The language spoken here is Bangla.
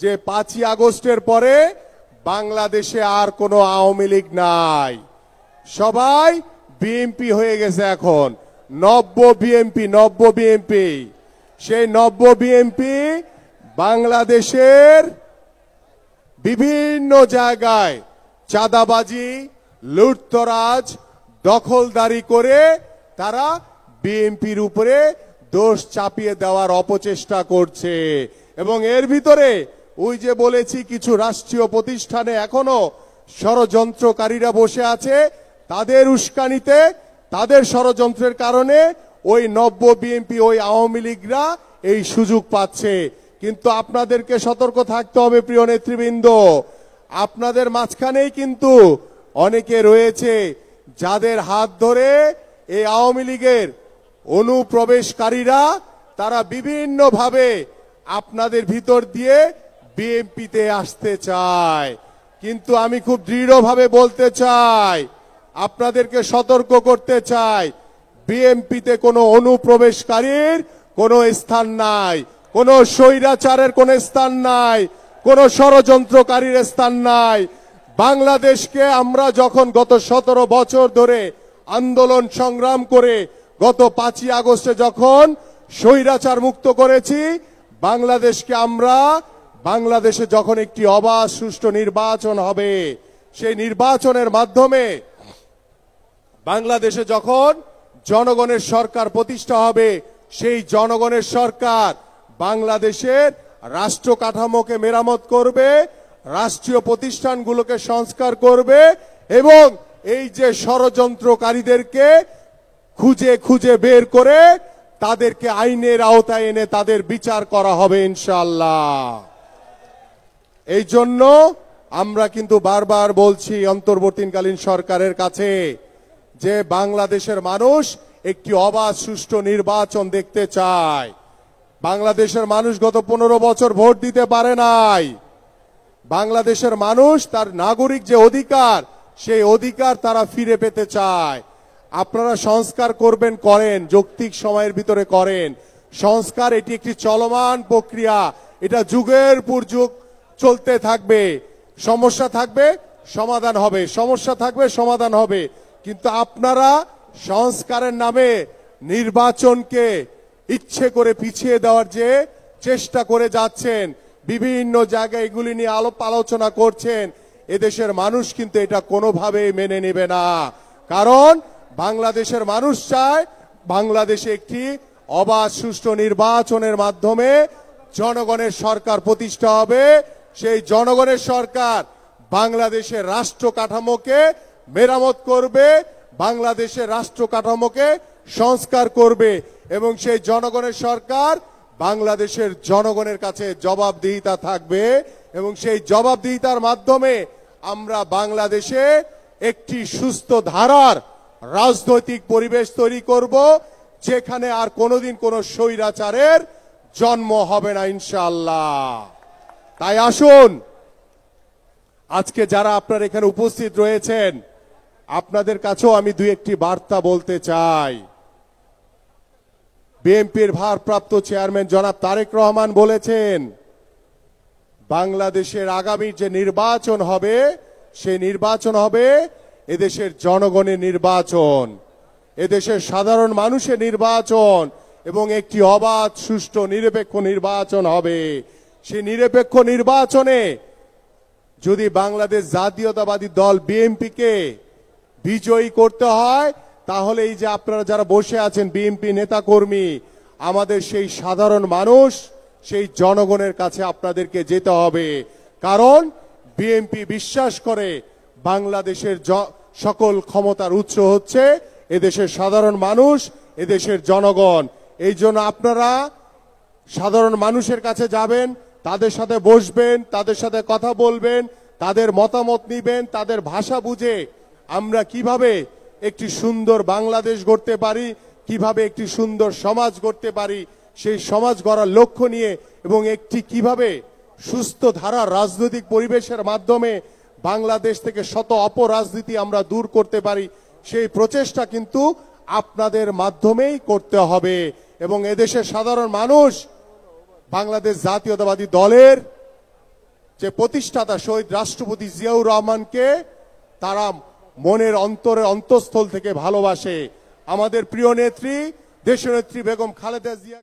যে 5ই আগস্টের পরে বাংলাদেশে আর কোনো আওয়ামী লীগ নাই, সবাই বিএনপি হয়ে গেছে। এখন নব্য বিএনপি সেই নব্য বিএনপি বাংলাদেশের বিভিন্ন জায়গায় চাঁদাবাজি, লুটতরাজ, দখলদারি করে তারা বিএনপির উপরে দোষ চাপিয়ে দেওয়ার অপচেষ্টা করছে। এবং এর ভিতরে ওই যে বলেছি, কিছু রাষ্ট্রীয় প্রতিষ্ঠানে এখনো ষড়যন্ত্রকারীরা বসে আছে। তাদের উস্কানিতে, তাদের ষড়যন্ত্রের কারণে ওই নব্য বিএনপি, ওই আওয়ামী লীগরা এই সুযোগ পাচ্ছে। কিন্তু আপনাদেরকে সতর্ক থাকতে হবে প্রিয় নেতৃবৃন্দ। আপনাদের মাঝখানেই কিন্তু অনেকে রয়েছে যাদের হাত ধরে এই আওয়ামী লীগের অনুপ্রবেশকারীরা তারা বিভিন্নভাবে আপনাদের ভিতর দিয়ে বিএনপিতে আসতে চায়। কিন্তু আমি খুব দৃঢ়ভাবে বলতে চাই, আপনাদেরকে সতর্ক করতে চাই, বিএনপিতে কোনো অনুপ্রবেশকারীর কোনো স্থান নাই, কোনো স্বৈরাচারের কোনো স্থান নাই, কোনো ষড়যন্ত্রকারীর স্থান নাই। বাংলাদেশকে আমরা যখন গত 17 বছর ধরে আন্দোলন সংগ্রাম করে গত 5ই আগস্টে যখন স্বৈরাচার মুক্ত করেছি, বাংলাদেশে যখন একটি অবাধ সুষ্ঠু নির্বাচন হবে, সেই নির্বাচনের মাধ্যমে বাংলাদেশে যখন জনগণের সরকার প্রতিষ্ঠা হবে, সেই জনগণের সরকার বাংলাদেশের রাষ্ট্র কাঠামোকে মেরামত করবে, রাষ্ট্রীয় প্রতিষ্ঠানগুলোকে সংস্কার করবে এবং এই যে ষড়যন্ত্রকারীদেরকে খুঁজে খুঁজে বের করে তাদেরকে আইনের আওতায় এনে তাদের বিচার করা হবে ইনশাআল্লাহ। এই জন্য আমরা কিন্তু বারবার বলছি অন্তর্বর্তীকালীন সরকারের কাছে যে বাংলাদেশের মানুষ একটি অবাধ সুষ্ঠু নির্বাচন দেখতে চায়। বাংলাদেশের মানুষ গত 15 বছর ভোট দিতে পারে নাই। বাংলাদেশের মানুষ তার নাগরিক যে অধিকার, সেই অধিকার তারা ফিরে পেতে চায়। আপনারা সংস্কার করবেন, করেন, যৌক্তিক সময়ের ভিতরে করেন। সংস্কার এটি একটি চলমান প্রক্রিয়া, এটা যুগের পর যুগ চলতে থাকবে। সমস্যা থাকবে, সমাধান হবে, সমস্যা থাকবে, সমাধান হবে। কিন্তু আপনারা সংস্কারের নামে নির্বাচনকে ইচ্ছে করে পিছিয়ে দেওয়ার যে চেষ্টা করে যাচ্ছেন, বিভিন্ন জায়গায় এগুলি নিয়ে আলোচনা করছেন, এদেশের মানুষ কিন্তু এটা কোনোভাবেই মেনে নেবে না। কারণ বাংলাদেশের মানুষ চায় বাংলাদেশে একটি অবাধ সুষ্ঠু নির্বাচনের মাধ্যমে জনগণের সরকার প্রতিষ্ঠা হবে। সেই জনগণের সরকার বাংলাদেশের রাষ্ট্র কাঠামোকে মেরামত করবে, বাংলাদেশের রাষ্ট্র কাঠামোকে সংস্কার করবে এবং সেই জনগণের সরকার বাংলাদেশের জনগণের কাছে জবাবদিহিতা থাকবে এবং সেই জবাবদিহিতার মাধ্যমে আমরা বাংলাদেশে একটি সুস্থ ধারার রাজনৈতিক পরিবেশ তৈরি করব, যেখানে আর কোনোদিন কোনো স্বৈরাচারের জন্ম হবে না ইনশাআল্লাহ। তাই আসুন, আজকে যারা আপনারা এখানে উপস্থিত রয়েছেন, আপনাদের কাছেও আমি দুই একটি বার্তা বলতে চাই। বিএনপির ভারপ্রাপ্ত চেয়ারম্যান জনাব তারেক রহমান বলেছেন, বাংলাদেশের আগামী যে নির্বাচন হবে, সেই নির্বাচন হবে এদেশের জনগণের নির্বাচন, এদেশের সাধারণ মানুষের নির্বাচন এবং একটি অবাধ সুষ্ঠু নিরপেক্ষ নির্বাচন হবে। সেই নিরপেক্ষ নির্বাচনে যদি বাংলাদেশ জাতীয়তাবাদী দল বিএনপিকে বিজয়ী করতে হয়, তাহলে এই যে আপনারা যারা বসে আছেন বিএনপি নেতাকর্মী, আমাদের সেই সাধারণ মানুষ, সেই জনগণের কাছে আপনাদেরকে যেতে হবে। কারণ বিএনপি বিশ্বাস করে বাংলাদেশের সকল ক্ষমতার উৎস হচ্ছে এদেশের সাধারণ মানুষ, এদেশের জনগণ। এই জন্য আপনারা সাধারণ মানুষের কাছে যাবেন, তাদের সাথে বসবেন, তাদের সাথে কথা বলবেন, তাদের মতামত নিবেন, তাদের ভাষা বুঝে আমরা কিভাবে একটি সুন্দর বাংলাদেশ গড়তে পারি, কিভাবে একটি সুন্দর সমাজ গড়তে পারি, সেই সমাজ গড়ার লক্ষ্য নিয়ে এবং একটি কিভাবে সুস্থ ধারা রাজনৈতিক পরিবেশের মাধ্যমে বাংলাদেশ থেকে শত অপরাজনীতি আমরা দূর করতে পারি, সেই প্রচেষ্টা কিন্তু আপনাদের মাধ্যমেই করতে হবে। এবং এদেশের সাধারণ মানুষ বাংলাদেশ জাতীয়তাবাদী দলের যে প্রতিষ্ঠাতা শহীদ রাষ্ট্রপতি জিয়াউর রহমানকে তারা মনের অন্তরের অন্তঃস্থল থেকে ভালোবাসে। আমাদের প্রিয় নেত্রী দেশনেত্রী বেগম খালেদা জিয়া